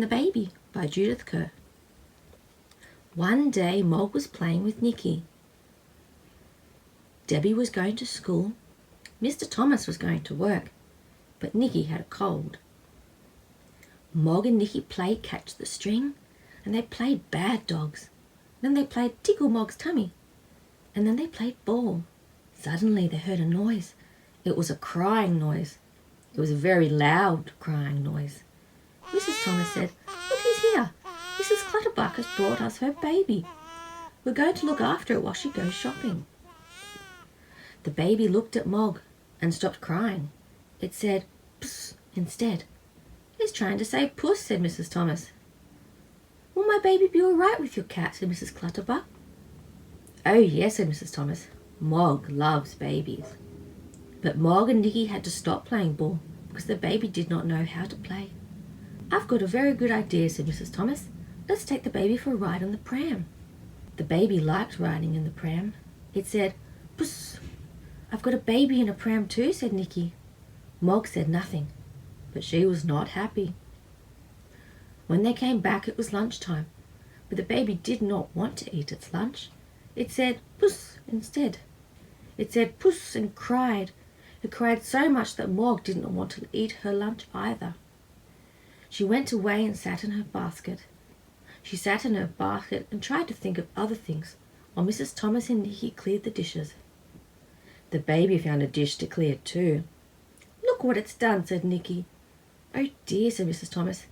and the Baby by Judith Kerr. One day Mog was playing with Nicky. Debbie was going to school. Mr. Thomas was going to work, but Nicky had a cold. Mog and Nicky played catch the string, and they played bad dogs. Then they played tickle Mog's tummy, and then they played ball. Suddenly they heard a noise. It was a crying noise. It was a very loud crying noise. Mrs. Thomas said, "Look, he's here. Mrs. Clutterbuck has brought us her baby. We're going to look after it while she goes shopping." The baby looked at Mog and stopped crying. It said, "Puss," instead. "He's trying to say puss," said Mrs. Thomas. "Will my baby be all right with your cat?" said Mrs. Clutterbuck. "Oh, yes," said Mrs. Thomas. "Mog loves babies." But Mog and Nicky had to stop playing ball because the baby did not know how to play. "I've got a very good idea," said Mrs. Thomas. "Let's take the baby for a ride on the pram." The baby liked riding in the pram. It said, "Puss." "I've got a baby in a pram too," said Nicky. Mog said nothing, but she was not happy. When they came back, it was lunchtime, but the baby did not want to eat its lunch. It said, "Puss," instead. It said puss and cried. It cried so much that Mog didn't want to eat her lunch either. She went away and sat in her basket. She sat in her basket and tried to think of other things while Mrs. Thomas and Nicky cleared the dishes. The baby found a dish to clear too. "Look what it's done," said Nicky. "Oh dear," said Mrs. Thomas.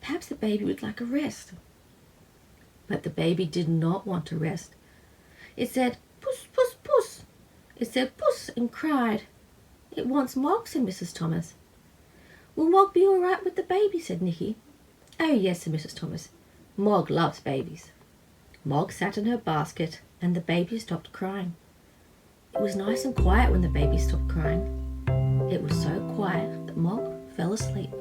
"Perhaps the baby would like a rest." But the baby did not want to rest. It said, "Puss, puss, puss." It said puss and cried. "It wants Mog," said Mrs. Thomas. "Will Mog be all right with the baby?" said Nicky. "Oh, yes," said Mrs. Thomas. "Mog loves babies." Mog sat in her basket and the baby stopped crying. It was nice and quiet when the baby stopped crying. It was so quiet that Mog fell asleep.